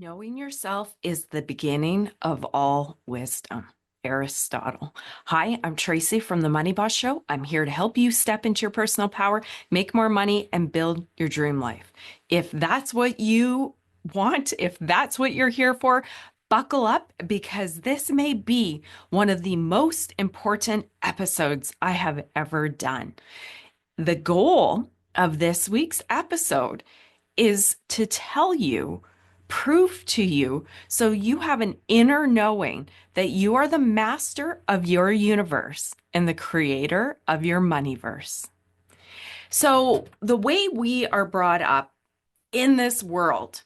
Knowing yourself is the beginning of all wisdom. Aristotle. Hi, I'm Tracy from the Money Boss Show. I'm here to help you step into your personal power, make more money, and build your dream life. If that's what you want, if that's what you're here for, buckle up because this may be one of the most important episodes I have ever done. The goal of this week's episode is to tell you, prove to you, so you have an inner knowing that you are the master of your universe and the creator of your moneyverse. So, the way we are brought up in this world,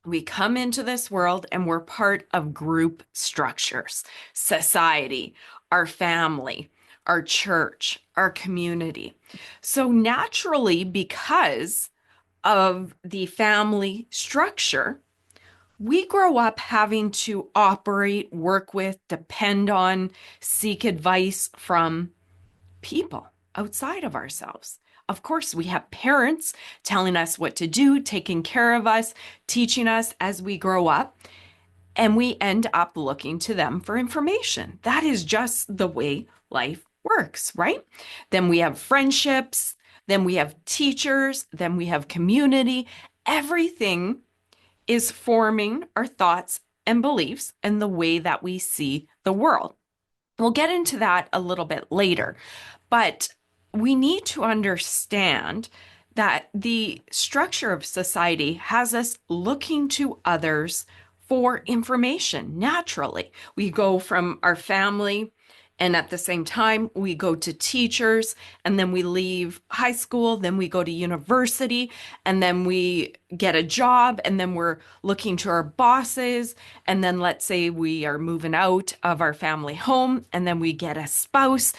we come into this world and we're part of group structures, society, our family, our church, our community. So, naturally, because of the family structure, we grow up having to operate, work with, depend on, seek advice from people outside of ourselves. Of course, we have parents telling us what to do, taking care of us, teaching us as we grow up, and we end up looking to them for information. That is just the way life works, right? Then we have friendships, then we have teachers, then we have community. Everything is forming our thoughts and beliefs and the way that we see the world. We'll get into that a little bit later, but we need to understand that the structure of society has us looking to others for information naturally. We go from our family, and at the same time, we go to teachers, and then we leave high school, then we go to university, and then we get a job, and then we're looking to our bosses. And then let's say we are moving out of our family home, and then we get a spouse.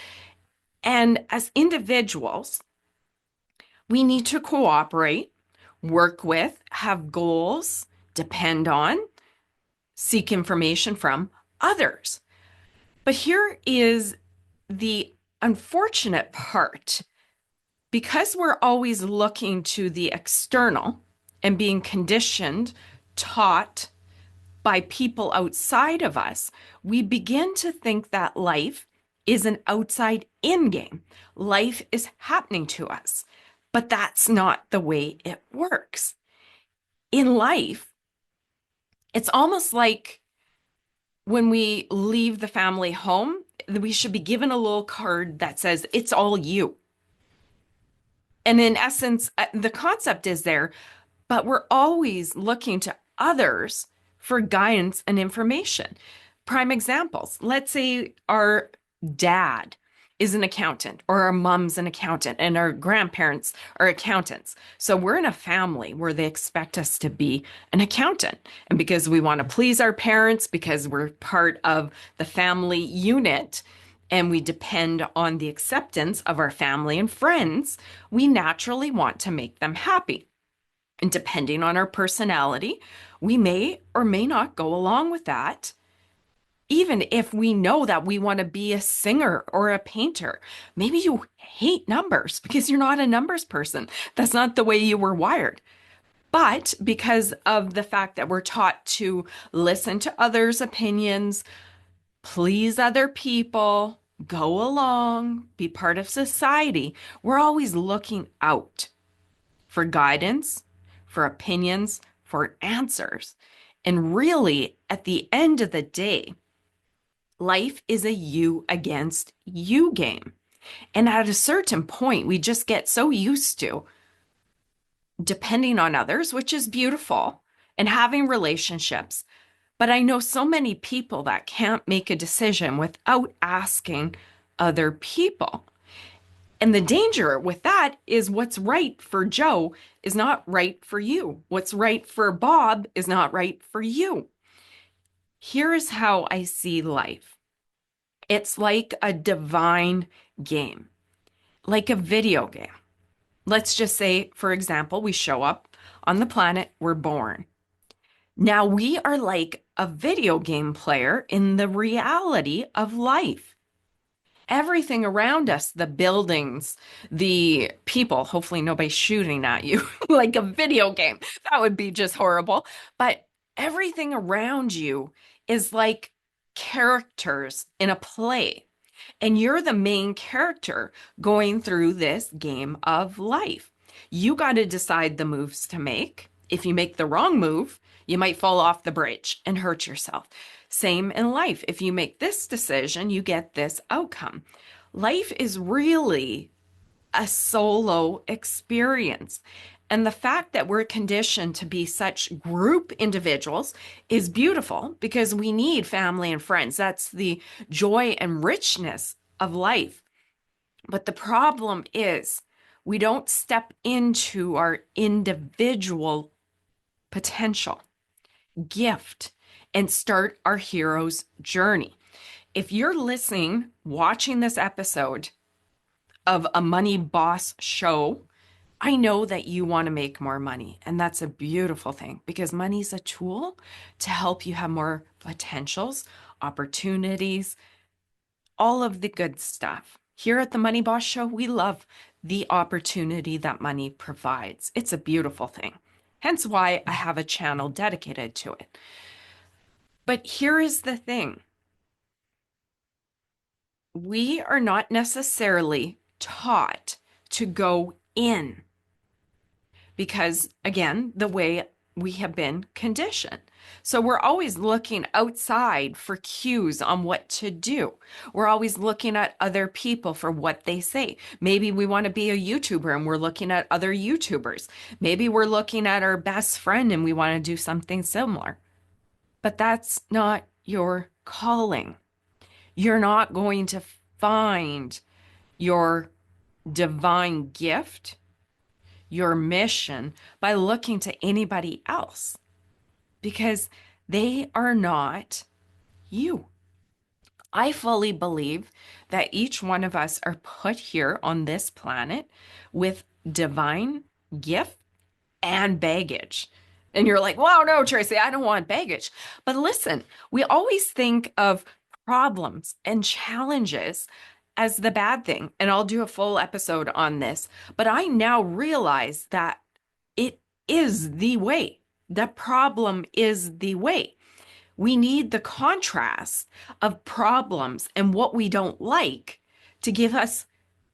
And as individuals, we need to cooperate, work with, have goals, depend on, seek information from others. But here is the unfortunate part. Because we're always looking to the external and being conditioned, taught by people outside of us, we begin to think that life is an outside in game. Life is happening to us, but that's not the way it works. In life, it's almost like when we leave the family home, we should be given a little card that says, it's all you. And in essence, the concept is there, but we're always looking to others for guidance and information. Prime examples. Let's say our dad is an accountant, or our mom's an accountant, and our grandparents are accountants. So we're in a family where they expect us to be an accountant. And because we want to please our parents, because we're part of the family unit, and we depend on the acceptance of our family and friends, we naturally want to make them happy. And depending on our personality, we may or may not go along with that, even if we know that we want to be a singer or a painter. Maybe you hate numbers because you're not a numbers person. That's not the way you were wired. But because of the fact that we're taught to listen to others' opinions, please other people, go along, be part of society, we're always looking out for guidance, for opinions, for answers. And really, at the end of the day, life is a you against you game. And at a certain point, we just get so used to depending on others, which is beautiful, and having relationships. But I know so many people that can't make a decision without asking other people. And the danger with that is what's right for Joe is not right for you. What's right for Bob is not right for you. Here is how I see life. It's like a divine game, like a video game. Let's just say, for example, we show up on the planet, we're born. Now we are like a video game player in the reality of life. Everything around us, the buildings, the people, hopefully nobody's shooting at you like a video game. That would be just horrible. But Everything around you is like characters in a play, and you're the main character going through this game of life. You got to decide the moves to make. If you make the wrong move, you might fall off the bridge and hurt yourself. Same in life. If you make this decision, you get this outcome. Life is really a solo experience. And the fact that we're conditioned to be such group individuals is beautiful because we need family and friends. That's the joy and richness of life. But the problem is we don't step into our individual potential, gift, and start our hero's journey. If you're listening, watching this episode of a money boss show, I know that you want to make more money, and that's a beautiful thing because money is a tool to help you have more potentials, opportunities, all of the good stuff. Here at the Money Boss Show, we love the opportunity that money provides. It's a beautiful thing. Hence why I have a channel dedicated to it. But here is the thing. We are not necessarily taught to go in because, again, the way we have been conditioned. So we're always looking outside for cues on what to do. We're always looking at other people for what they say. Maybe we want to be a YouTuber and we're looking at other YouTubers. Maybe we're looking at our best friend and we want to do something similar. But that's not your calling. You're not going to find your divine gift, your mission, by looking to anybody else because they are not you. I fully believe that each one of us are put here on this planet with divine gift and baggage. And you're like, wow, no, Tracy, I don't want baggage. But listen, we always think of problems and challenges as the bad thing. And I'll do a full episode on this. But I now realize that it is the way. The problem is the way. We need the contrast of problems and what we don't like to give us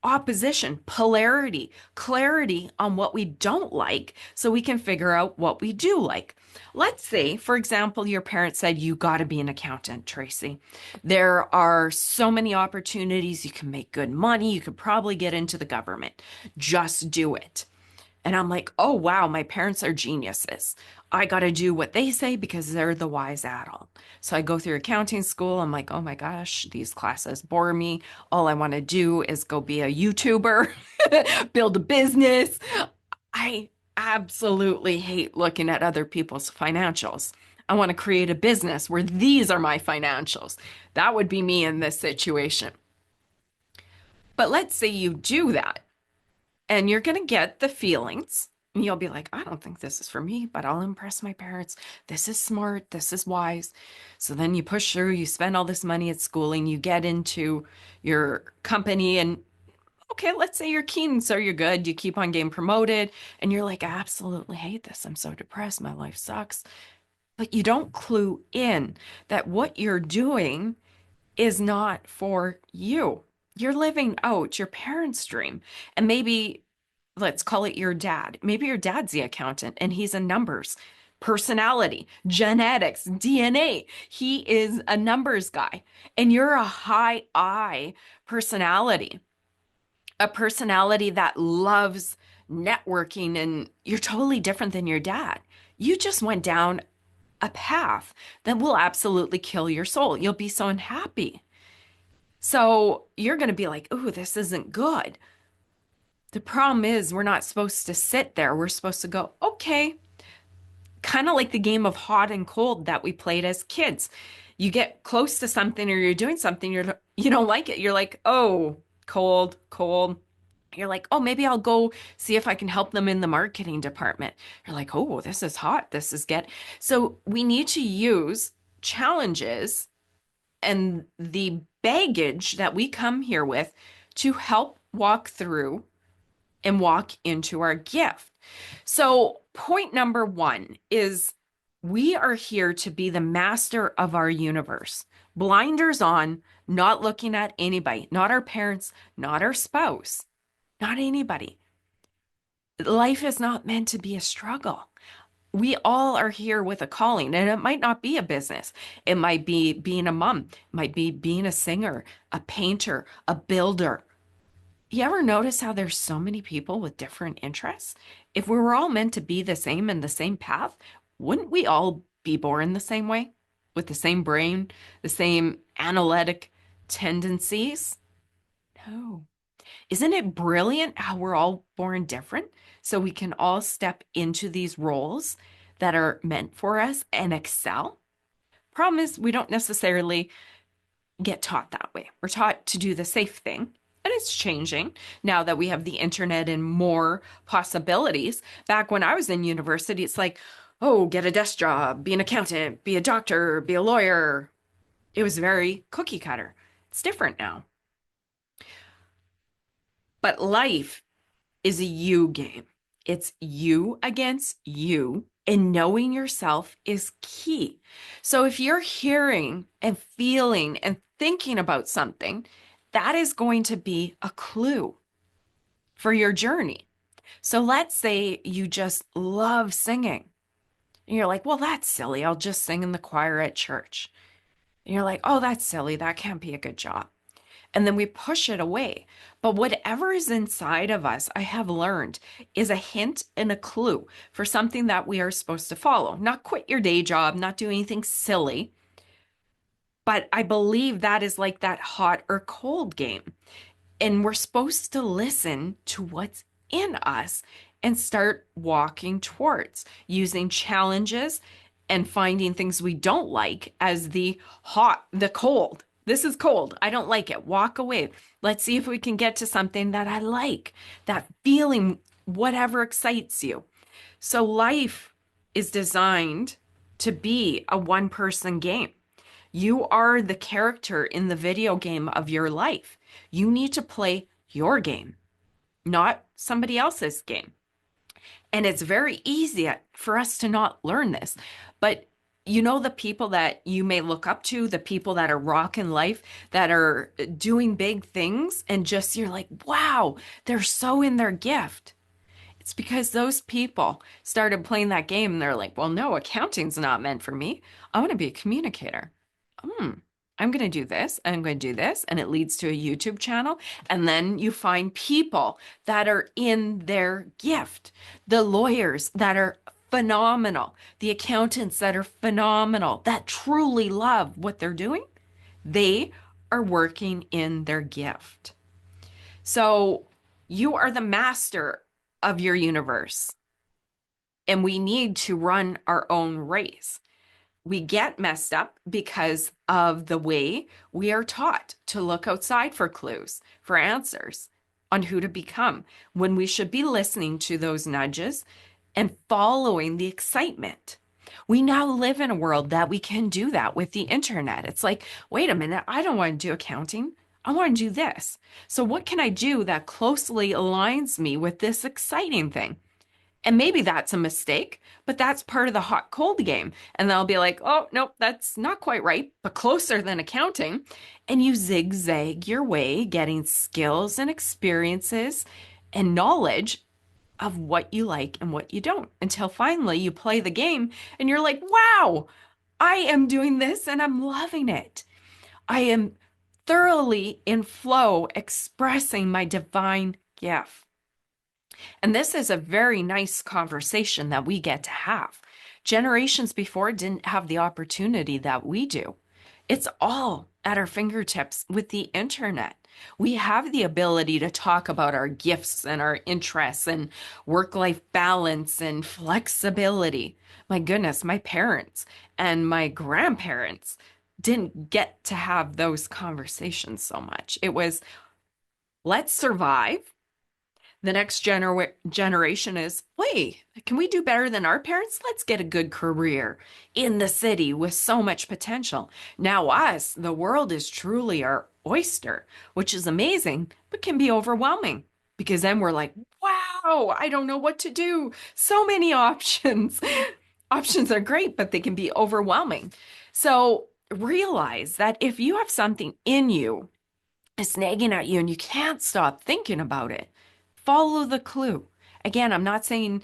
opposition, polarity, clarity on what we don't like so we can figure out what we do like. Let's say, for example, your parents said, you got to be an accountant, Tracy. There are so many opportunities. You can make good money. You could probably get into the government. Just do it. And I'm like, oh, wow, my parents are geniuses. I got to do what they say because they're the wise adult. So I go through accounting school. I'm like, oh my gosh, these classes bore me. All I want to do is go be a YouTuber, build a business. I absolutely hate looking at other people's financials. I want to create a business where these are my financials. That would be me in this situation. But let's say you do that. And you're going to get the feelings. And you'll be like, I don't think this is for me, but I'll impress my parents. This is smart. This is wise. So then you push through, you spend all this money at schooling, you get into your company and okay, let's say you're keen, so you're good. You keep on getting promoted and you're like, I absolutely hate this. I'm so depressed. My life sucks. But you don't clue in that what you're doing is not for you. You're living out your parents' dream. And maybe, let's call it your dad. Maybe your dad's the accountant and he's a numbers, personality, genetics, DNA. He is a numbers guy. And you're a high I personality, a personality that loves networking, and you're totally different than your dad. You just went down a path that will absolutely kill your soul. You'll be so unhappy. So you're going to be like, oh, this isn't good. The problem is we're not supposed to sit there. We're supposed to go, okay, kind of like the game of hot and cold that we played as kids. You get close to something or you're doing something, you don't like it. You're like, oh, cold, cold. You're like, oh, maybe I'll go see if I can help them in the marketing department. You're like, oh, this is hot. This is get. So we need to use challenges and the baggage that we come here with to help walk through and walk into our gift. So point number one is We are here to be the master of our universe. Blinders on, not looking at anybody, not our parents, not our spouse, not anybody. Life is not meant to be a struggle. We all are here with a calling, and it might not be a business. It might be being a mom, it might be being a singer, a painter, a builder. You ever notice how there's so many people with different interests? If we were all meant to be the same in the same path, wouldn't we all be born the same way? With the same brain, the same analytic tendencies? No. Isn't it brilliant how we're all born different? So we can all step into these roles that are meant for us and excel. Problem is, we don't necessarily get taught that way. We're taught to do the safe thing. And it's changing now that we have the internet and more possibilities. Back when I was in university, it's like, oh, get a desk job, be an accountant, be a doctor, be a lawyer. It was very cookie cutter. It's different now. But life is a you game. It's you against you, and knowing yourself is key. So if you're hearing and feeling and thinking about something, that is going to be a clue for your journey. So let's say you just love singing. And you're like, well, that's silly. I'll just sing in the choir at church. And you're like, oh, that's silly. That can't be a good job. And then we push it away. But whatever is inside of us, I have learned, is a hint and a clue for something that we are supposed to follow. Not quit your day job, not do anything silly. But I believe that is like that hot or cold game. And we're supposed to listen to what's in us and start walking towards using challenges and finding things we don't like as the hot, the cold. This is cold. I don't like it. Walk away. Let's see if we can get to something that I like, that feeling, whatever excites you. So life is designed to be a one-person game. You are the character in the video game of your life. You need to play your game, not somebody else's game. And it's very easy for us to not learn this. But you know, the people that you may look up to, the people that are rocking life, that are doing big things, and just you're like, wow, they're so in their gift. It's because those people started playing that game and they're like, well, no, accounting's not meant for me. I want to be a communicator. I'm going to do this, I'm going to do this, and it leads to a YouTube channel. And then you find people that are in their gift, the lawyers that are phenomenal, the accountants that are phenomenal, that truly love what they're doing. They are working in their gift. So you are the master of your universe, and we need to run our own race. We get messed up because of the way we are taught to look outside for clues, for answers on who to become, when we should be listening to those nudges and following the excitement. We now live in a world that we can do that with the internet. It's like, wait a minute, I don't want to do accounting. I want to do this. So what can I do that closely aligns me with this exciting thing? And maybe that's a mistake, but that's part of the hot cold game. And they'll be like, oh, nope, that's not quite right, but closer than accounting. And you zigzag your way, getting skills and experiences and knowledge of what you like and what you don't, until finally you play the game and you're like, wow, I am doing this and I'm loving it. I am thoroughly in flow, expressing my divine gift. And this is a very nice conversation that we get to have. Generations before didn't have the opportunity that we do. It's all at our fingertips with the internet. We have the ability to talk about our gifts and our interests and work-life balance and flexibility. My goodness, my parents and my grandparents didn't get to have those conversations so much. It was, let's survive. The next generation is, wait, can we do better than our parents? Let's get a good career in the city with so much potential. Now us, the world is truly our oyster, which is amazing, but can be overwhelming because then we're like, wow, I don't know what to do. So many options. Options are great, but they can be overwhelming. So realize that if you have something in you that's nagging at you and you can't stop thinking about it, follow the clue. Again, I'm not saying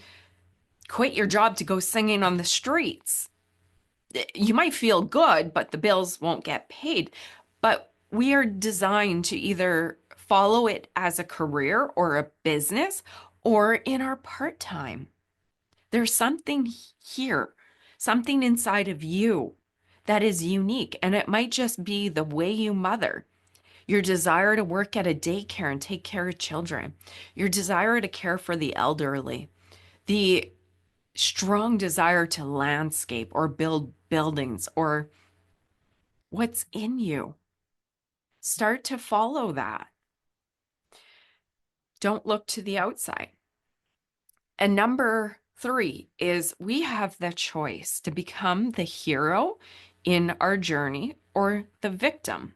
quit your job to go singing on the streets. You might feel good, but the bills won't get paid. But we are designed to either follow it as a career or a business or in our part time. There's something here, something inside of you that is unique. And it might just be the way you mother, your desire to work at a daycare and take care of children, your desire to care for the elderly, the strong desire to landscape or build buildings, or what's in you. Start to follow that. Don't look to the outside. And number 3 is we have the choice to become the hero in our journey or the victim.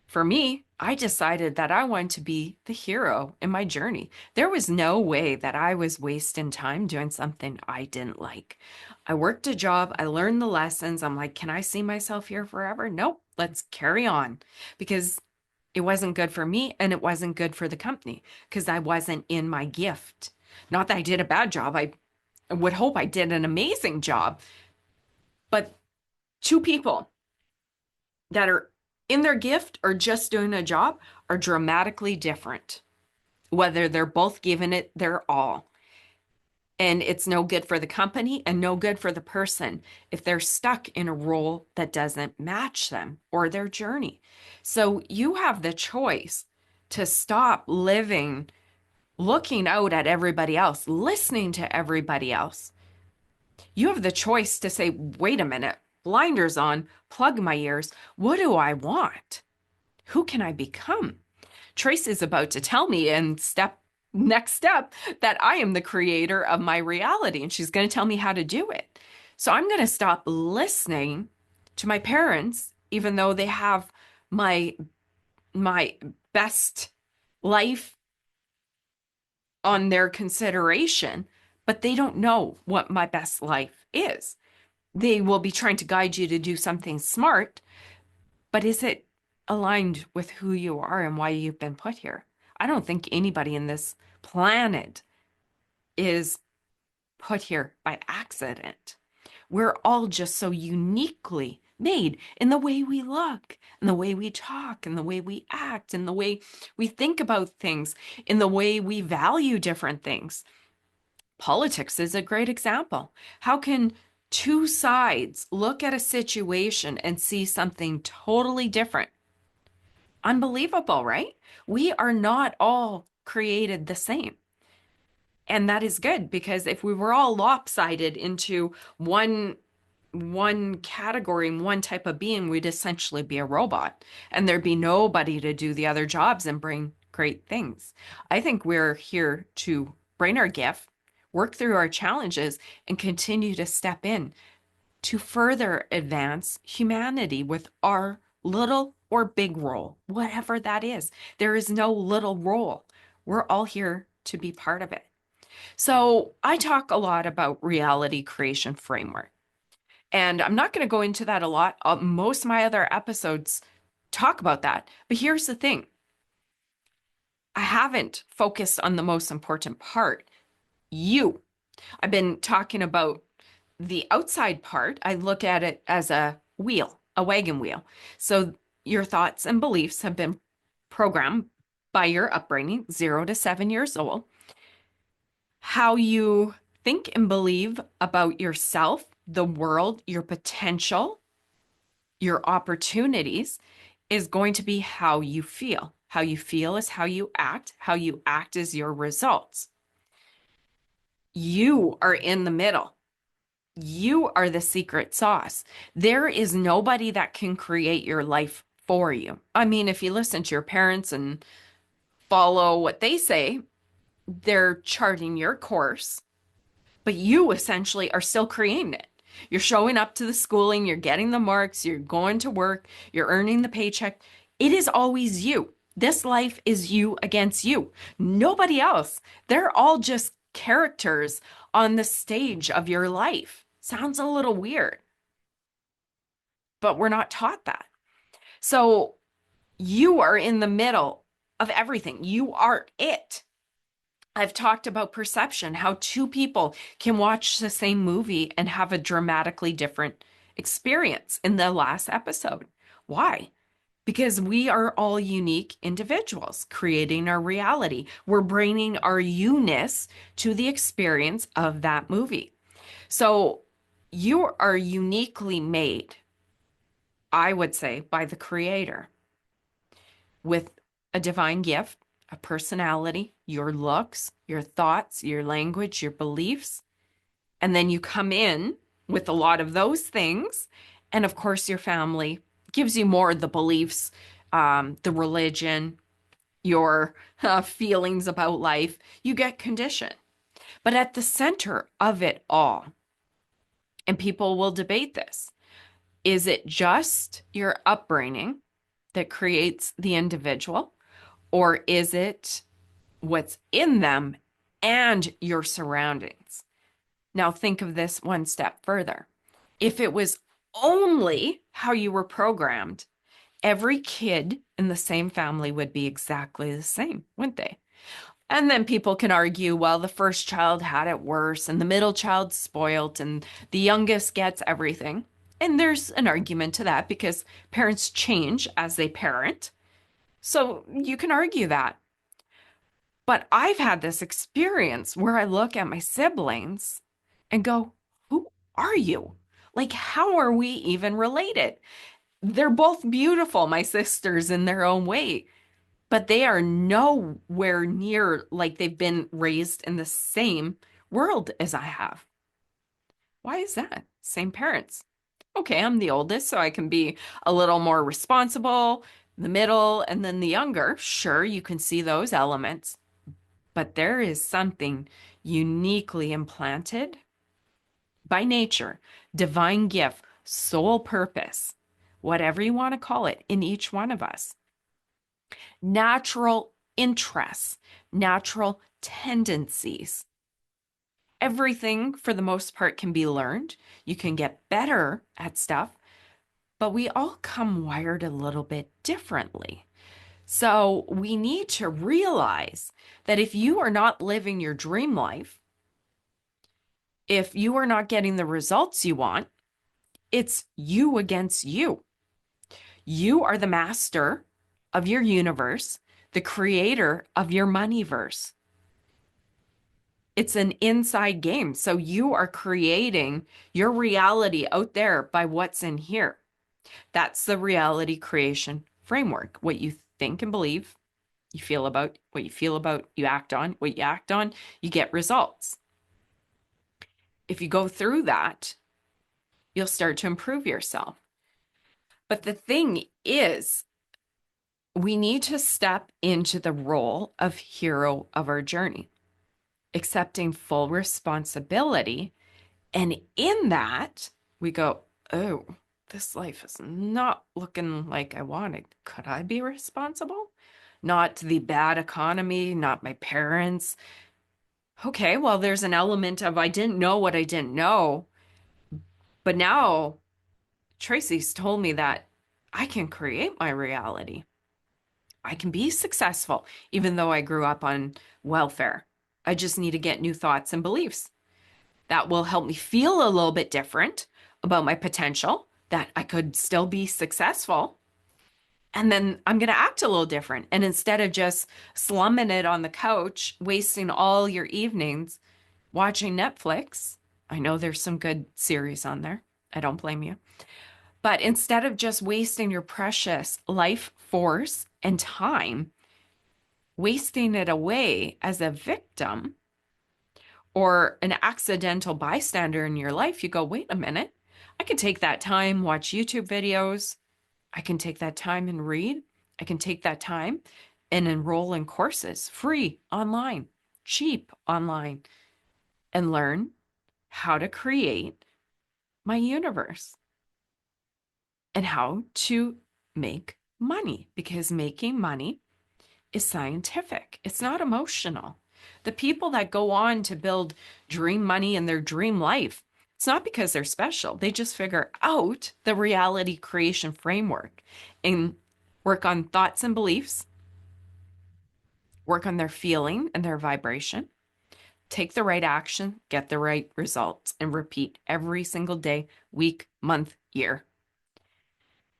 For me, I decided that I wanted to be the hero in my journey. There was no way that I was wasting time doing something I didn't like. I worked a job, I learned the lessons. I'm like, can I see myself here forever? Nope, let's carry on, because it wasn't good for me and it wasn't good for the company because I wasn't in my gift. Not that I did a bad job. I would hope I did an amazing job. But two people that are in their gift or just doing a job are dramatically different, whether they're both giving it their all. And it's no good for the company and no good for the person if they're stuck in a role that doesn't match them or their journey. So you have the choice to stop living, looking out at everybody else, listening to everybody else. You have the choice to say, wait a minute, blinders on, plug my ears. What do I want? Who can I become? Tracy's about to tell me in next step that I am the creator of my reality, and she's going to tell me how to do it. So I'm going to stop listening to my parents, even though they have my best life on their consideration, but they don't know what my best life is. They will be trying to guide you to do something smart, but is it aligned with who you are and why you've been put here? I don't think anybody in this planet is put here by accident. We're all just so uniquely made in the way we look, in the way we talk, in the way we act, in the way we think about things, in the way we value different things. Politics is a great example. How can two sides look at a situation and see something totally different? Unbelievable, right? We are not all created the same. And that is good, because if we were all lopsided into one category and one type of being, we'd essentially be a robot and there'd be nobody to do the other jobs and bring great things. I think we're here to bring our gift, work through our challenges, and continue to step in to further advance humanity with our little or big role, whatever that is. There is no little role. We're all here to be part of it. So I talk a lot about reality creation framework, and I'm not going to go into that a lot. Most of my other episodes talk about that. But here's the thing. I haven't focused on the most important part, you. I've been talking about the outside part. I look at it as a wheel, a wagon wheel. So your thoughts and beliefs have been programmed by your upbringing, 0 to 7 years old. How you think and believe about yourself, the world, your potential, your opportunities is going to be how you feel. How you feel is how you act. How you act is your results. You are in the middle. You are the secret sauce. There is nobody that can create your life for you. I mean, if you listen to your parents and follow what they say, they're charting your course, but you essentially are still creating it. You're showing up to the schooling, you're getting the marks, you're going to work, you're earning the paycheck. It is always you. This life is you against you. Nobody else. They're all just characters on the stage of your life. Sounds a little weird, but we're not taught that. So you are in the middle of everything. You are it. I've talked about perception, how two people can watch the same movie and have a dramatically different experience in the last episode. Why? Because we are all unique individuals creating our reality. We're bringing our you-ness to the experience of that movie. So you are uniquely made, I would say, by the creator with a divine gift, a personality, your looks, your thoughts, your language, your beliefs. And then you come in with a lot of those things. And of course, your family gives you more of the beliefs, the religion, your feelings about life. You get conditioned. But at the center of it all, and people will debate this, is it just your upbringing that creates the individual, or is it what's in them and your surroundings? Now, think of this one step further. If it was only how you were programmed, every kid in the same family would be exactly the same, wouldn't they? And then people can argue, well, the first child had it worse, and the middle child's spoiled, and the youngest gets everything. And there's an argument to that because parents change as they parent. So you can argue that. But I've had this experience where I look at my siblings and go, who are you? Like, how are we even related? They're both beautiful, my sisters, in their own way, but they are nowhere near like they've been raised in the same world as I have. Why is that? Same parents. Okay, I'm the oldest, so I can be a little more responsible, the middle, and then the younger. Sure, you can see those elements, but there is something uniquely implanted by nature, divine gift, soul purpose, whatever you want to call it, in each one of us. Natural interests, natural tendencies. Everything, for the most part, can be learned. You can get better at stuff, but we all come wired a little bit differently. So we need to realize that if you are not living your dream life, if you are not getting the results you want, it's you against you. You are the master of your universe, the creator of your moneyverse. It's an inside game. So you are creating your reality out there by what's in here. That's the reality creation framework. What you think and believe, you feel about, what you feel about, you act on, what you act on, you get results. If you go through that, you'll start to improve yourself. But the thing is, we need to step into the role of hero of our journey, accepting full responsibility. And in that, we go, oh, this life is not looking like I wanted. Could I be responsible? Not the bad economy, not my parents. Okay, well, there's an element of I didn't know what I didn't know. But now Tracy's told me that I can create my reality. I can be successful, even though I grew up on welfare. I just need to get new thoughts and beliefs. That will help me feel a little bit different about my potential, that I could still be successful. And then I'm going to act a little different. And instead of just slumming it on the couch, wasting all your evenings watching Netflix, I know there's some good series on there. I don't blame you. But instead of just wasting your precious life force and time, wasting it away as a victim or an accidental bystander in your life, you go, wait a minute, I can take that time, watch YouTube videos. I can take that time and read. I can take that time and enroll in courses, free online, cheap online, and learn how to create my universe and how to make money, because making money is scientific. It's not emotional. The people that go on to build dream money and their dream life, it's not because they're special. They just figure out the reality creation framework and work on thoughts and beliefs, work on their feeling and their vibration, take the right action, get the right results, and repeat every single day, week, month, year.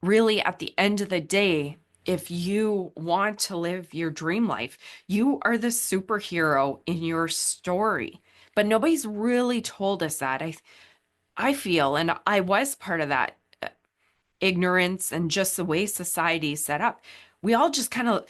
Really, at the end of the day, if you want to live your dream life, you are the superhero in your story. But nobody's really told us that. I feel, and I was part of that ignorance and just the way society is set up. We all just kind of,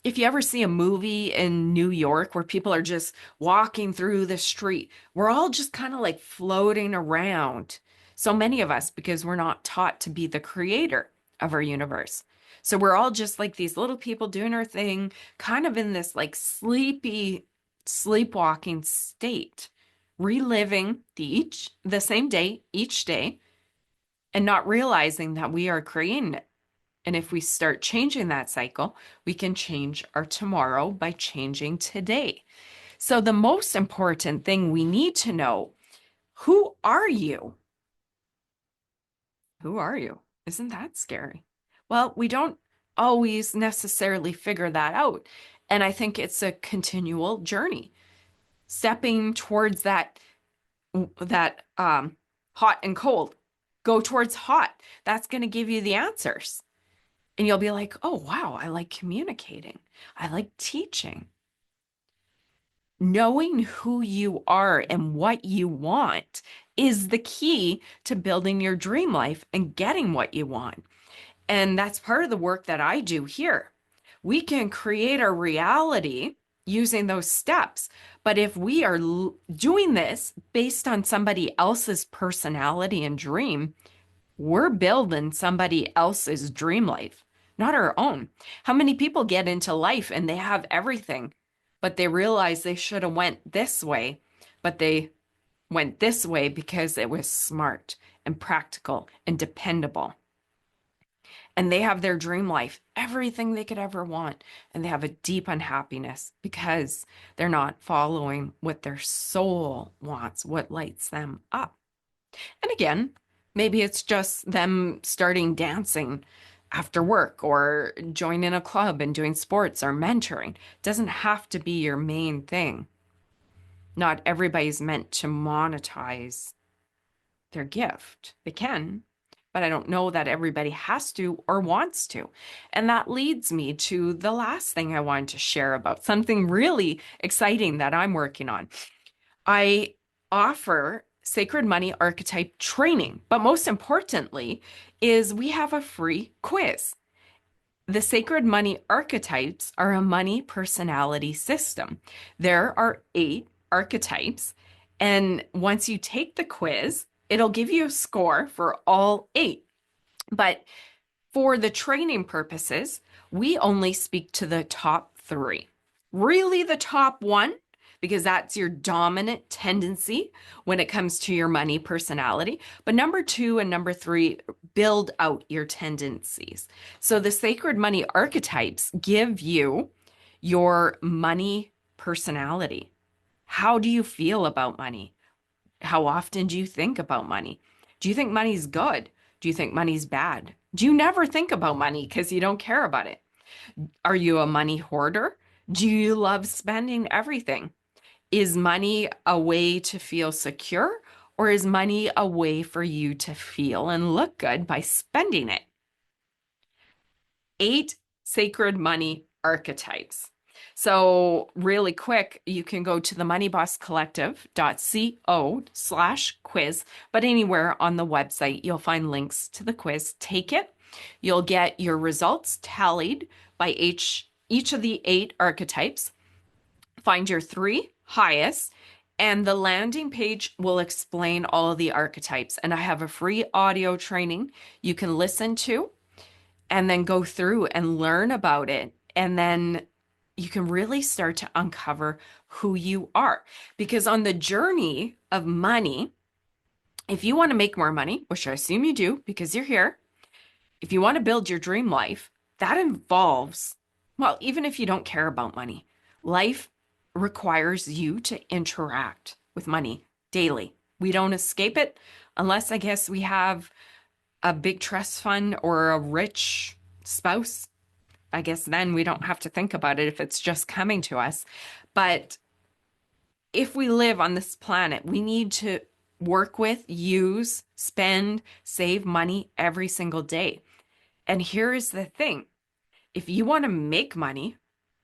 if you ever see a movie in New York where people are just walking through the street, we're all just kind of like floating around. So many of us, because we're not taught to be the creator of our universe. So we're all just like these little people doing our thing, kind of in this like sleepwalking state, reliving the same day each day and not realizing that we are creating it. And if we start changing that cycle, we can change our tomorrow by changing today. So the most important thing we need to know, who are you? Who are you? Isn't that scary? Well, we don't always necessarily figure that out. And I think it's a continual journey, stepping towards that hot and cold. Go towards hot. That's going to give you the answers. And you'll be like, oh, wow, I like communicating. I like teaching. Knowing who you are and what you want is the key to building your dream life and getting what you want. And that's part of the work that I do here. We can create a reality using those steps. But if we are doing this based on somebody else's personality and dream, we're building somebody else's dream life, not our own. How many people get into life and they have everything, but they realize they should have went this way, but they went this way because it was smart and practical and dependable. And they have their dream life, everything they could ever want. And they have a deep unhappiness because they're not following what their soul wants, what lights them up. And again, maybe it's just them starting dancing after work or joining a club and doing sports or mentoring. It doesn't have to be your main thing. Not everybody's meant to monetize their gift. They can, but I don't know that everybody has to or wants to. And that leads me to the last thing I wanted to share about something really exciting that I'm working on. I offer Sacred Money Archetype training, but most importantly is we have a free quiz. The Sacred Money Archetypes are a money personality system. There are 8 archetypes, and once you take the quiz, it'll give you a score for all 8. But for the training purposes, we only speak to the top 3. Really the top 1, because that's your dominant tendency when it comes to your money personality. But number 2 and number 3 build out your tendencies. So the Sacred Money Archetypes give you your money personality. How do you feel about money? How often do you think about money? Do you think money's good? Do you think money's bad? Do you never think about money because you don't care about it? Are you a money hoarder? Do you love spending everything? Is money a way to feel secure, or is money a way for you to feel and look good by spending it? 8 Sacred Money Archetypes. So really quick, you can go to the moneybosscollective.co/quiz, but anywhere on the website, you'll find links to the quiz. Take it. You'll get your results tallied by each of the 8 archetypes. Find your 3 highest, and the landing page will explain all of the archetypes. And I have a free audio training you can listen to and then go through and learn about it. And then you can really start to uncover who you are. Because on the journey of money, if you want to make more money, which I assume you do because you're here, if you want to build your dream life, that involves, well, even if you don't care about money, life requires you to interact with money daily. We don't escape it unless, I guess, we have a big trust fund or a rich spouse. I guess then we don't have to think about it if it's just coming to us. But if we live on this planet, we need to work with, use, spend, save money every single day. And here's the thing. If you want to make money,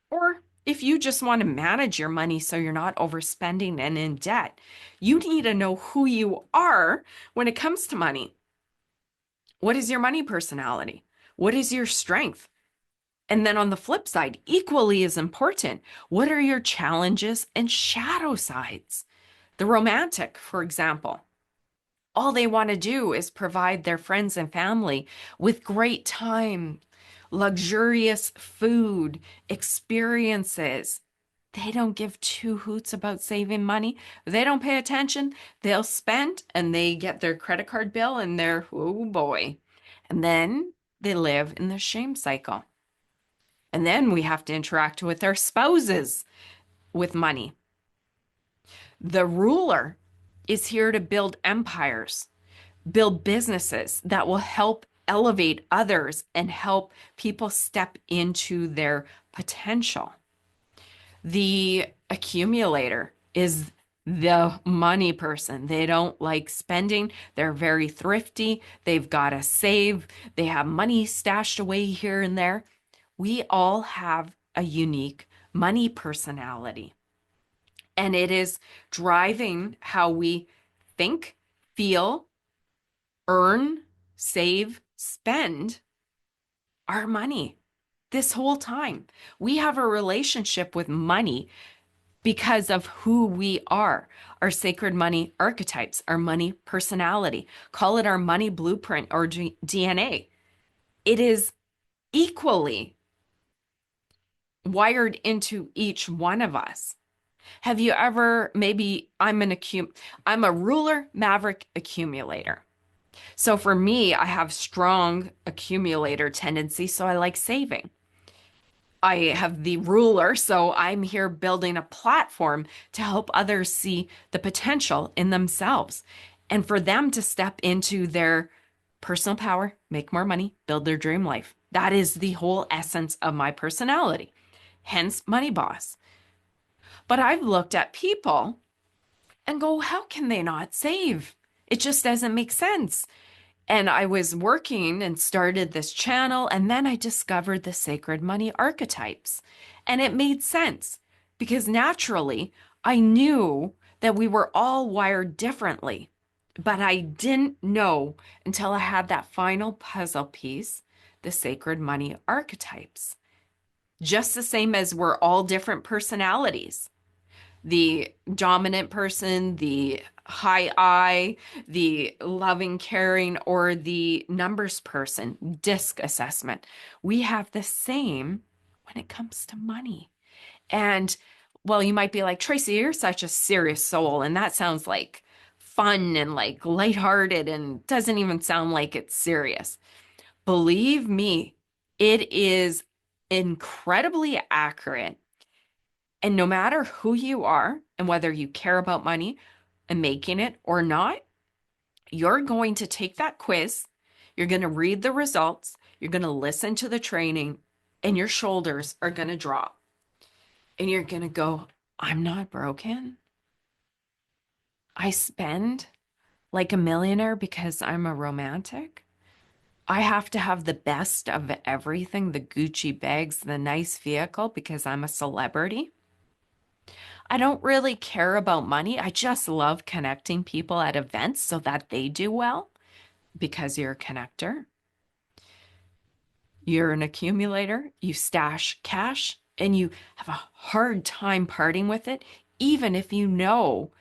or if you just want to manage your money so you're not overspending and in debt, you need to know who you are when it comes to money. What is your money personality? What is your strength? And then on the flip side, equally as important, what are your challenges and shadow sides? The romantic, for example, all they want to do is provide their friends and family with great time, luxurious food, experiences. They don't give two hoots about saving money. They don't pay attention. They'll spend and they get their credit card bill and they're, oh boy. And then they live in the shame cycle. And then we have to interact with our spouses with money. The ruler is here to build empires, build businesses that will help elevate others and help people step into their potential. The accumulator is the money person. They don't like spending. They're very thrifty. They've got to save. They have money stashed away here and there. We all have a unique money personality. And it is driving how we think, feel, earn, save, spend our money this whole time. We have a relationship with money because of who we are, our sacred money archetypes, our money personality. Call it our money blueprint or DNA. It is equally wired into each one of us. Have you ever, maybe I'm a ruler, maverick, accumulator. So for me, I have strong accumulator tendency, so I like saving. I have the ruler, so I'm here building a platform to help others see the potential in themselves and for them to step into their personal power, make more money, build their dream life. That is the whole essence of my personality, hence Money Boss. But I've looked at people and go, how can they not save? It just doesn't make sense. And I was working and started this channel, and then I discovered the sacred money archetypes. And it made sense because naturally I knew that we were all wired differently, but I didn't know until I had that final puzzle piece, the sacred money archetypes. Just the same as we're all different personalities. The dominant person, the high I, the loving, caring, or the numbers person, disc assessment. We have the same when it comes to money. And well, you might be like, Tracy, you're such a serious soul. And that sounds like fun and like lighthearted and doesn't even sound like it's serious. Believe me, it is incredibly accurate. And no matter who you are and whether you care about money and making it or not, you're going to take that quiz, you're going to read the results, you're going to listen to the training, and your shoulders are going to drop. And you're going to go, I'm not broken. I spend like a millionaire because I'm a romantic. I have to have the best of everything, the Gucci bags, the nice vehicle because I'm a celebrity. I don't really care about money. I just love connecting people at events so that they do well because you're a connector. You're an accumulator. You stash cash and you have a hard time parting with it, even if you know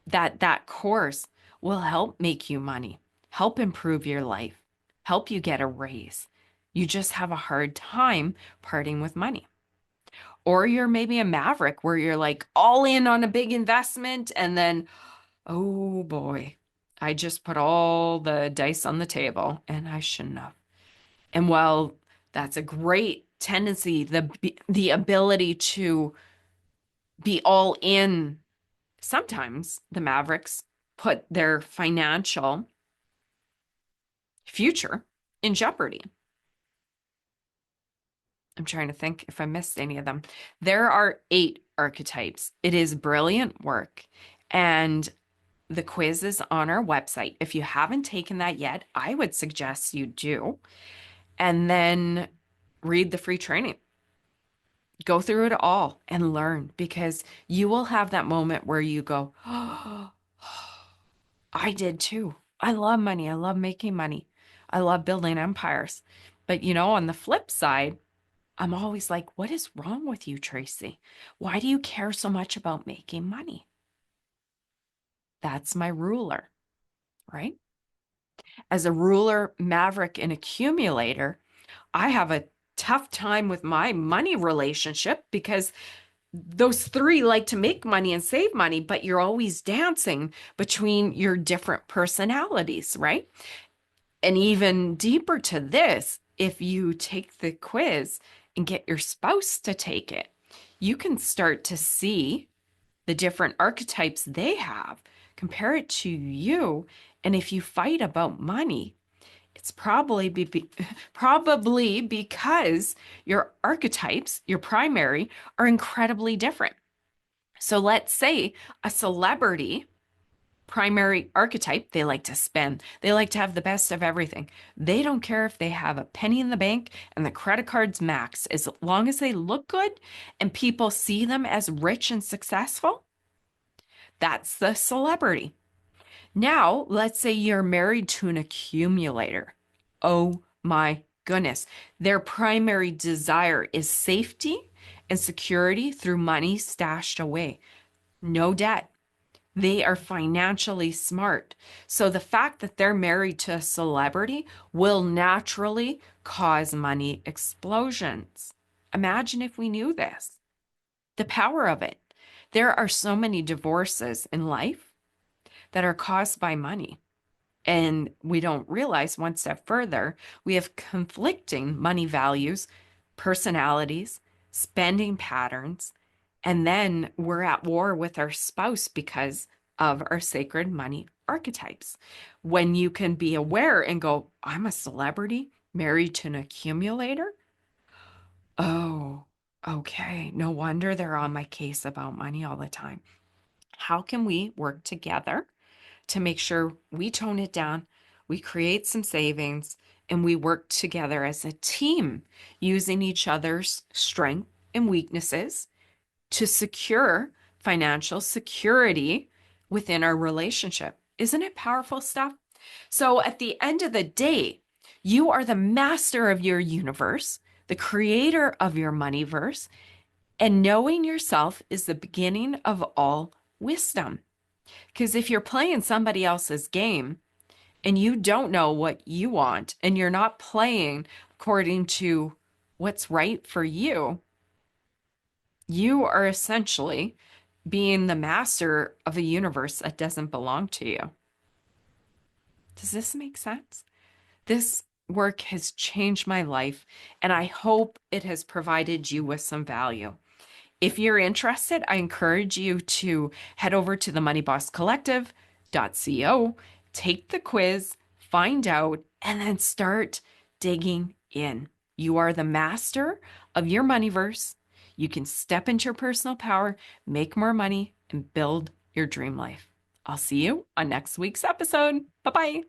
that that course will help make you money, help improve your life, help you get a raise. You just have a hard time parting with money. Or you're maybe a maverick where you're like all in on a big investment and then, oh boy, I just put all the dice on the table and I shouldn't have. And while that's a great tendency, the ability to be all in. Sometimes the Mavericks put their financial future in jeopardy. I'm trying to think if I missed any of them. There are 8 archetypes. It is brilliant work. And the quiz is on our website. If you haven't taken that yet, I would suggest you do. And then read the free training. Go through it all and learn, because you will have that moment where you go, oh, I did too. I love money. I love making money. I love building empires. But on the flip side, I'm always like, what is wrong with you, Tracy? Why do you care so much about making money? That's my ruler, right? As a ruler, maverick, and accumulator, I have a tough time with my money relationship because those 3 like to make money and save money, but you're always dancing between your different personalities, right? And even deeper to this, if you take the quiz and get your spouse to take it, you can start to see the different archetypes they have, compare it to you. And if you fight about money, it's probably because your archetypes, your primary, are incredibly different. So let's say a celebrity primary archetype, they like to spend. They like to have the best of everything. They don't care if they have a penny in the bank and the credit card's max, as long as they look good and people see them as rich and successful. That's the celebrity. Now, let's say you're married to an accumulator. Oh my goodness. Their primary desire is safety and security through money stashed away. No debt. They are financially smart. So the fact that they're married to a celebrity will naturally cause money explosions. Imagine if we knew this, the power of it. There are so many divorces in life that are caused by money. And we don't realize one step further, we have conflicting money values, personalities, spending patterns, and then we're at war with our spouse because of our sacred money archetypes. When you can be aware and go, I'm a celebrity married to an accumulator. Oh, okay. No wonder they're on my case about money all the time. How can we work together to make sure we tone it down, we create some savings, and we work together as a team using each other's strengths and weaknesses to secure financial security within our relationship? Isn't it powerful stuff? So at the end of the day, you are the master of your universe, the creator of your moneyverse, and knowing yourself is the beginning of all wisdom. Because if you're playing somebody else's game and you don't know what you want and you're not playing according to what's right for you, you are essentially being the master of a universe that doesn't belong to you. Does this make sense? This work has changed my life, and I hope it has provided you with some value. If you're interested, I encourage you to head over to the moneybosscollective.co, take the quiz, find out, and then start digging in. You are the master of your moneyverse. You can step into your personal power, make more money, and build your dream life. I'll see you on next week's episode. Bye-bye.